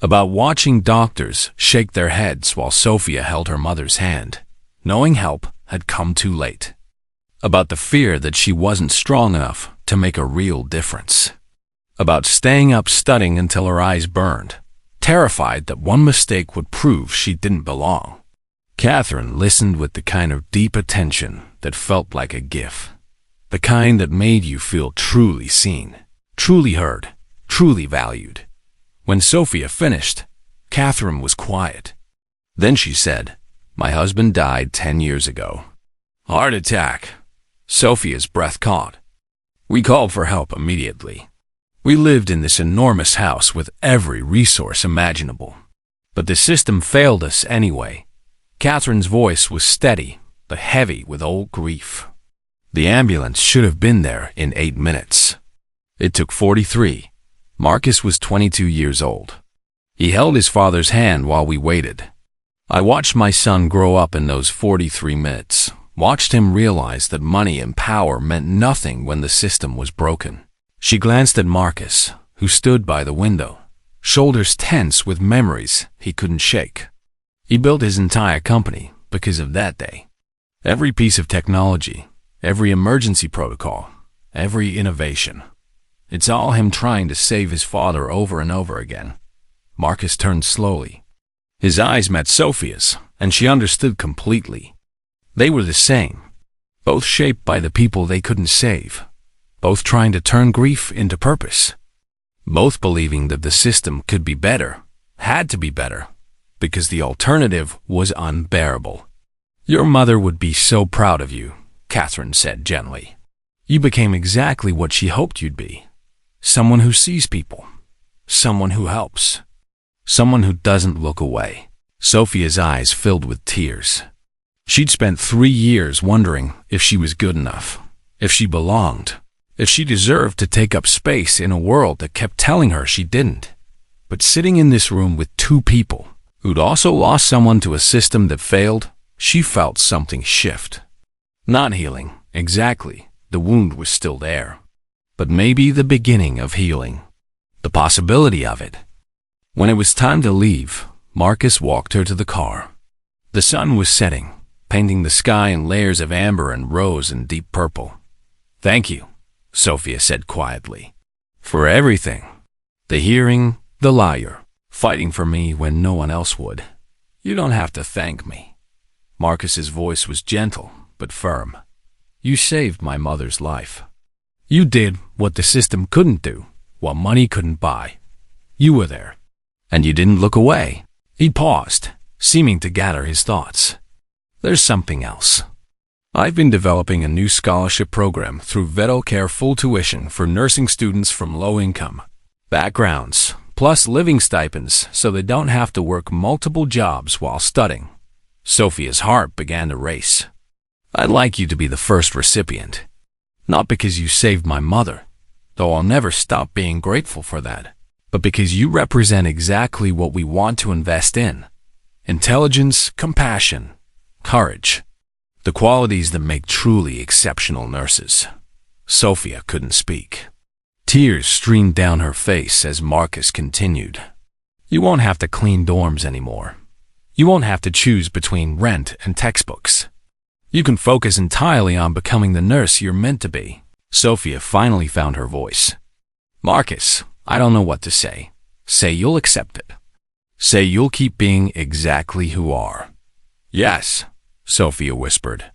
About watching doctors shake their heads while Sofia held her mother's hand, knowing help had come too late. About the fear that she wasn't strong enough to make a real difference. About staying up studying until her eyes burned, terrified that one mistake would prove she didn't belong. Catherine listened with the kind of deep attention that felt like a gift. The kind that made you feel truly seen, truly heard, truly valued. When Sofia finished, Catherine was quiet. Then she said, "My husband died 10 years ago. Heart attack." Sofia's breath caught. "We called for help immediately. We lived in this enormous house with every resource imaginable. But the system failed us anyway." Catherine's voice was steady, but heavy with old grief. "The ambulance should have been there in 8 minutes. It took 43. Marcus was 22 years old. He held his father's hand while we waited. I watched my son grow up in those 43 minutes, watched him realize that money and power meant nothing when the system was broken." She glanced at Marcus, who stood by the window, shoulders tense with memories he couldn't shake. He built his entire company because of that day. Every piece of technology, every emergency protocol, every innovation. It's all him trying to save his father over and over again. Marcus turned slowly. His eyes met Sofia's, and she understood completely. They were the same, both shaped by the people they couldn't save, both trying to turn grief into purpose, both believing that the system could be better, had to be better, because the alternative was unbearable. Your mother would be so proud of you, Catherine said gently. You became exactly what she hoped you'd be. Someone who sees people. Someone who helps. Someone who doesn't look away. Sofia's eyes filled with tears. She'd spent 3 years wondering if she was good enough, if she belonged, if she deserved to take up space in a world that kept telling her she didn't. But sitting in this room with 2 people who'd also lost someone to a system that failed, she felt something shift. Not healing, exactly. The wound was still there. But maybe the beginning of healing. The possibility of it. When it was time to leave, Marcus walked her to the car. The sun was setting, painting the sky in layers of amber and rose and deep purple. Thank you, Sofia said quietly. For everything. The hearing, the liar, fighting for me when no one else would. You don't have to thank me. Marcus's voice was gentle but firm. You saved my mother's life. You did what the system couldn't do, what money couldn't buy. You were there. And you didn't look away. He paused, seeming to gather his thoughts. There's something else. I've been developing a new scholarship program through VedoCare full tuition for nursing students from low-income backgrounds, plus living stipends so they don't have to work multiple jobs while studying. Sofia's heart began to race. I'd like you to be the first recipient. Not because you saved my mother, though I'll never stop being grateful for that, but because you represent exactly what we want to invest in. Intelligence, compassion, courage. The qualities that make truly exceptional nurses. Sofia couldn't speak. Tears streamed down her face as Marcus continued. You won't have to clean dorms anymore. You won't have to choose between rent and textbooks. You can focus entirely on becoming the nurse you're meant to be. Sofia finally found her voice. Marcus, I don't know what to say. Say you'll accept it. Say you'll keep being exactly who you are. Yes, Sofia whispered.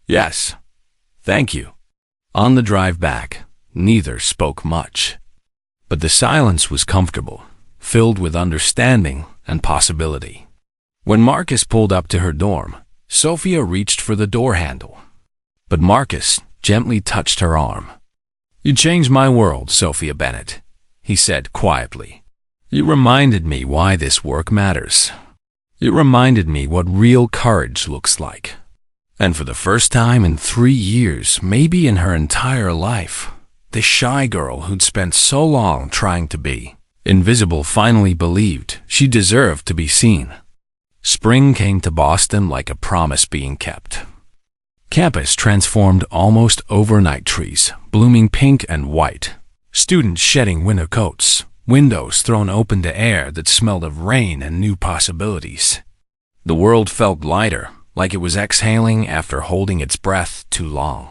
Yes. Thank you. On the drive back, neither spoke much. But the silence was comfortable, filled with understanding and possibility. When Marcus pulled up to her dorm, Sofia reached for the door handle. But Marcus gently touched her arm. You changed my world, Sofia Bennett, he said quietly. You reminded me why this work matters. You reminded me what real courage looks like. And for the first time in 3 years, maybe in her entire life, the shy girl who'd spent so long trying to be invisible finally believed she deserved to be seen. Spring came to Boston like a promise being kept. Campus transformed almost overnight, trees blooming pink and white, students shedding winter coats, windows thrown open to air that smelled of rain and new possibilities. The world felt lighter, like it was exhaling after holding its breath too long.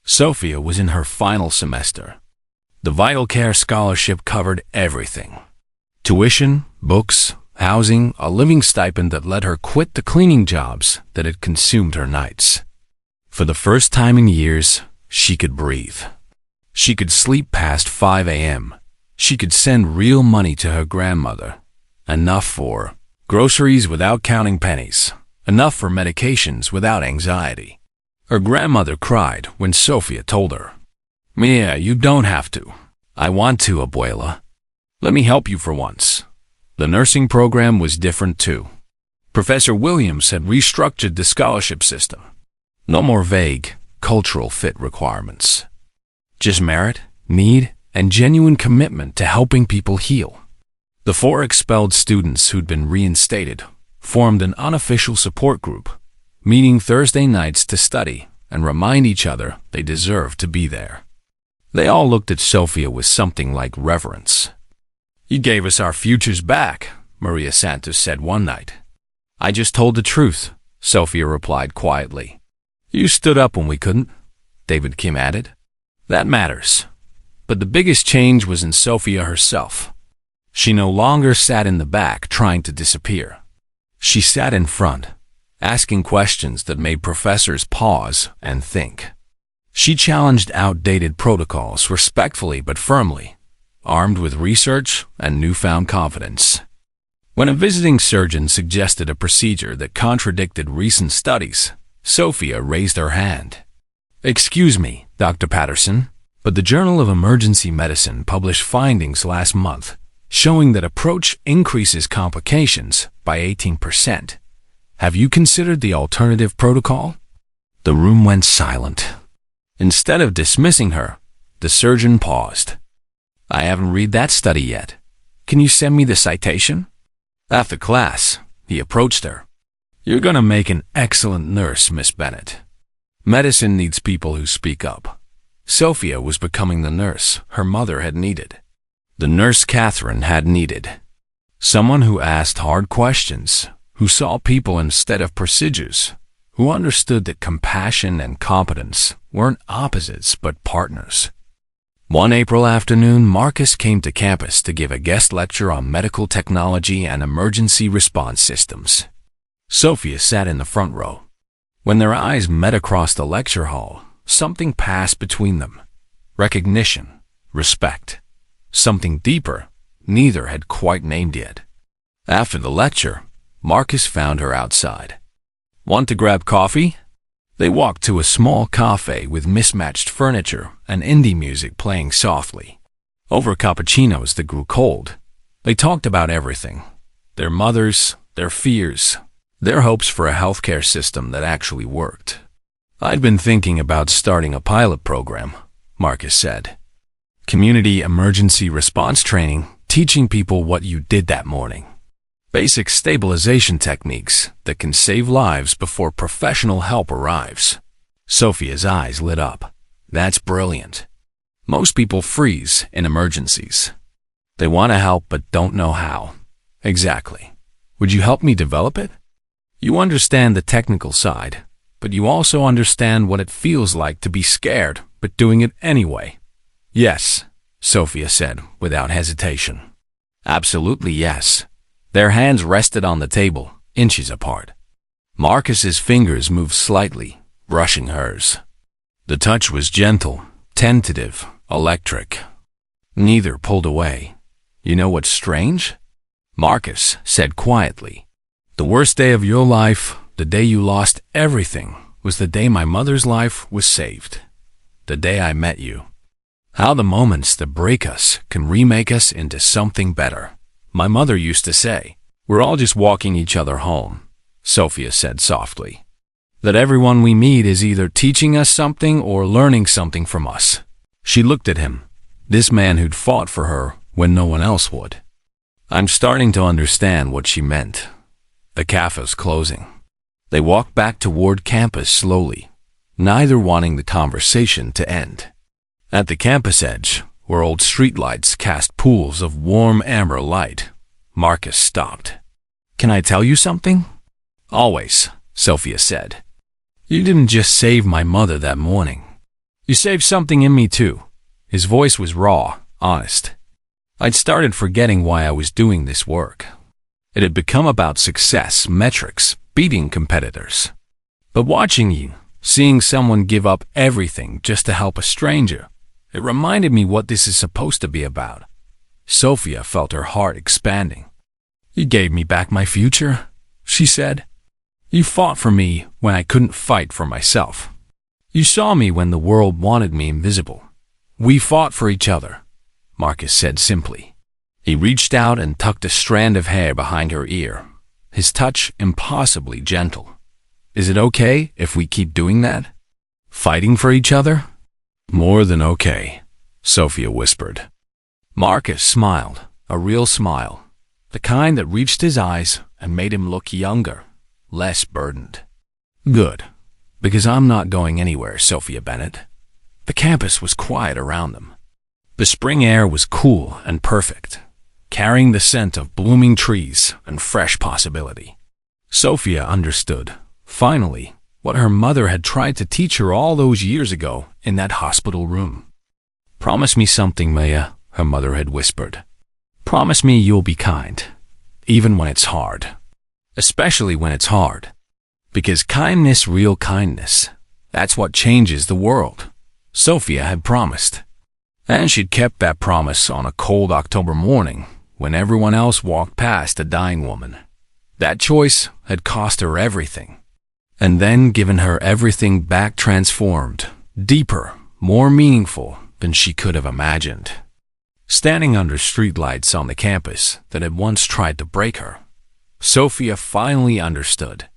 Sofia was in her final semester. The Vital Care Scholarship covered everything. Tuition, books, housing, a living stipend that let her quit the cleaning jobs that had consumed her nights. For the first time in years, she could breathe. She could sleep past 5 a.m. She could send real money to her grandmother. Enough for groceries without counting pennies. Enough for medications without anxiety. Her grandmother cried when Sofia told her, Mia, you don't have to. I want to, abuela. Let me help you for once. The nursing program was different too. Professor Williams had restructured the scholarship system. No more vague, cultural fit requirements. Just merit, need, and genuine commitment to helping people heal. The 4 expelled students who'd been reinstated formed an unofficial support group, meeting Thursday nights to study and remind each other they deserved to be there. They all looked at Sofia with something like reverence. You gave us our futures back, Maria Santos said one night. I just told the truth, Sofia replied quietly. You stood up when we couldn't, David Kim added. That matters. But the biggest change was in Sofia herself. She no longer sat in the back trying to disappear. She sat in front, asking questions that made professors pause and think. She challenged outdated protocols respectfully but firmly, armed with research and newfound confidence. When a visiting surgeon suggested a procedure that contradicted recent studies, Sofia raised her hand. "Excuse me, Dr. Patterson, but the Journal of Emergency Medicine published findings last month showing that approach increases complications by 18%. Have you considered the alternative protocol?" The room went silent. Instead of dismissing her, the surgeon paused. "I haven't read that study yet. Can you send me the citation?" After class, he approached her. "You're going to make an excellent nurse, Miss Bennett. Medicine needs people who speak up." Sofia was becoming the nurse her mother had needed. The nurse Catherine had needed. Someone who asked hard questions, who saw people instead of procedures, who understood that compassion and competence weren't opposites but partners. One April afternoon, Marcus came to campus to give a guest lecture on medical technology and emergency response systems. Sofia sat in the front row. When their eyes met across the lecture hall, something passed between them. Recognition, respect. Something deeper, neither had quite named yet. After the lecture, Marcus found her outside. "Want to grab coffee?" They walked to a small cafe with mismatched furniture and indie music playing softly. Over cappuccinos that grew cold, they talked about everything. Their mothers, their fears, their hopes for a healthcare system that actually worked. "I'd been thinking about starting a pilot program," Marcus said. "Community emergency response training, teaching people what you did that morning. Basic stabilization techniques that can save lives before professional help arrives." Sofia's eyes lit up. "That's brilliant. Most people freeze in emergencies. They want to help but don't know how." "Exactly. Would you help me develop it? You understand the technical side, but you also understand what it feels like to be scared but doing it anyway." "Yes," Sofia said without hesitation. "Absolutely yes." Their hands rested on the table, inches apart. Marcus's fingers moved slightly, brushing hers. The touch was gentle, tentative, electric. Neither pulled away. "You know what's strange?" Marcus said quietly. "The worst day of your life, the day you lost everything, was the day my mother's life was saved. The day I met you. How the moments that break us can remake us into something better. My mother used to say, 'We're all just walking each other home,'" Sofia said softly. "That everyone we meet is either teaching us something or learning something from us." She looked at him, this man who'd fought for her when no one else would. "I'm starting to understand what she meant." The cafe's closing. They walked back toward campus slowly, neither wanting the conversation to end. At the campus edge, where old streetlights cast pools of warm amber light, Marcus stopped. "Can I tell you something?" "Always," Sofia said. "You didn't just save my mother that morning. You saved something in me too." His voice was raw, honest. "I'd started forgetting why I was doing this work. It had become about success, metrics, beating competitors. But watching you, seeing someone give up everything just to help a stranger, it reminded me what this is supposed to be about." Sofia felt her heart expanding. "You gave me back my future," she said. "You fought for me when I couldn't fight for myself. You saw me when the world wanted me invisible. We fought for each other," Marcus said simply. He reached out and tucked a strand of hair behind her ear, his touch impossibly gentle. "Is it okay if we keep doing that? Fighting for each other?" "More than okay," Sofia whispered. Marcus smiled, a real smile, the kind that reached his eyes and made him look younger, less burdened. "Good, because I'm not going anywhere, Sofia Bennett." The campus was quiet around them. The spring air was cool and perfect, carrying the scent of blooming trees and fresh possibility. Sofia understood, finally, what her mother had tried to teach her all those years ago in that hospital room. "Promise me something, Maya," her mother had whispered. "Promise me you'll be kind, even when it's hard. Especially when it's hard. Because kindness, real kindness, that's what changes the world." Sofia had promised. And she'd kept that promise on a cold October morning when everyone else walked past a dying woman. That choice had cost her everything. and then given her everything back transformed, deeper, more meaningful than she could have imagined. Standing under streetlights on the campus that had once tried to break her, Sofia finally understood.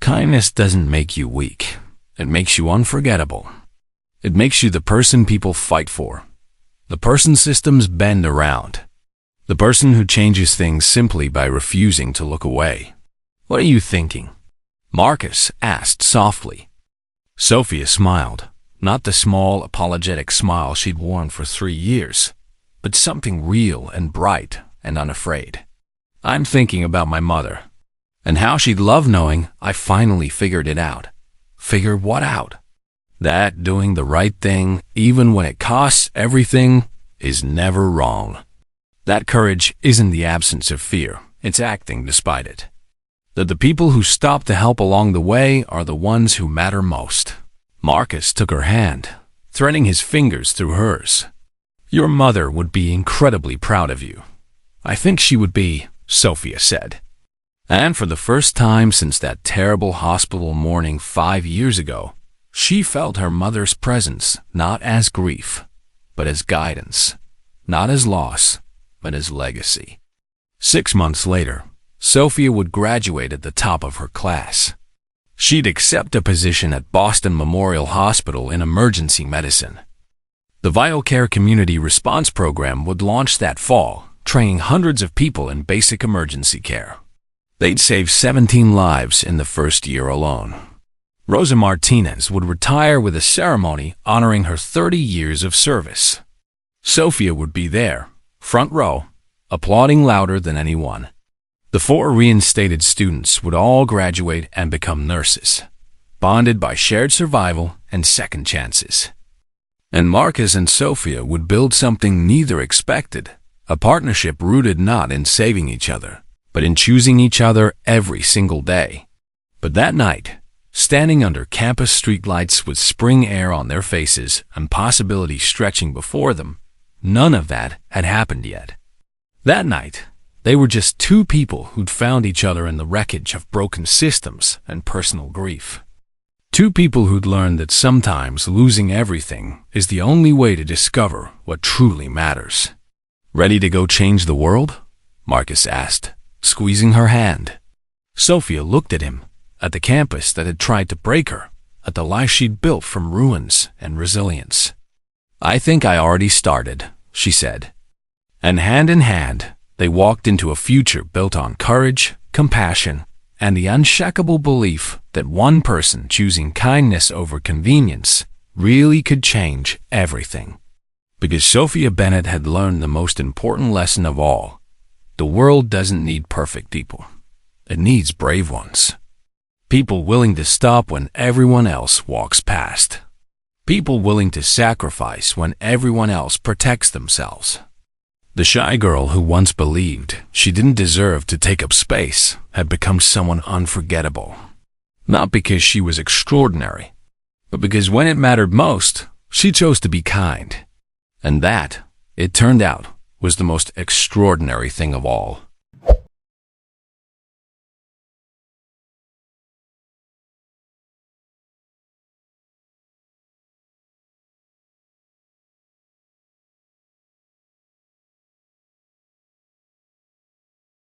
Kindness doesn't make you weak. It makes you unforgettable. It makes you the person people fight for, the person systems bend around, the person who changes things simply by refusing to look away. "What are you thinking?" Marcus asked softly. Sofia smiled, not the small, apologetic smile she'd worn for 3 years, but something real and bright and unafraid. "I'm thinking about my mother, and how she'd love knowing I finally figured it out." "Figured what out?" "That doing the right thing, even when it costs everything, is never wrong. That courage isn't the absence of fear, it's acting despite it. That the people who stop to help along the way are the ones who matter most." Marcus took her hand, threading his fingers through hers. "Your mother would be incredibly proud of you." "I think she would be," Sofia said. And for the first time since that terrible hospital morning 5 years ago, she felt her mother's presence not as grief, but as guidance, not as loss, but as legacy. 6 months later, Sofia would graduate at the top of her class. She'd accept a position at Boston Memorial Hospital in emergency medicine. The Vital Care Community Response Program would launch that fall, training hundreds of people in basic emergency care. They'd save 17 lives in the first year alone. Rosa Martinez would retire with a ceremony honoring her 30 years of service. Sofia would be there, front row, applauding louder than anyone. The 4 reinstated students would all graduate and become nurses, bonded by shared survival and second chances. And Marcus and Sofia would build something neither expected, a partnership rooted not in saving each other, but in choosing each other every single day. But that night, standing under campus streetlights with spring air on their faces and possibility stretching before them, none of that had happened yet. That night, they were just 2 people who'd found each other in the wreckage of broken systems and personal grief. 2 people who'd learned that sometimes losing everything is the only way to discover what truly matters. "Ready to go change the world?" Marcus asked, squeezing her hand. Sofia looked at him, at the campus that had tried to break her, at the life she'd built from ruins and resilience. "I think I already started," she said. And hand in hand, they walked into a future built on courage, compassion, and the unshakable belief that one person choosing kindness over convenience really could change everything. Because Sofia Bennett had learned the most important lesson of all: the world doesn't need perfect people. It needs brave ones. People willing to stop when everyone else walks past. People willing to sacrifice when everyone else protects themselves. The shy girl who once believed she didn't deserve to take up space had become someone unforgettable. Not because she was extraordinary, but because when it mattered most, she chose to be kind. And that, it turned out, was the most extraordinary thing of all.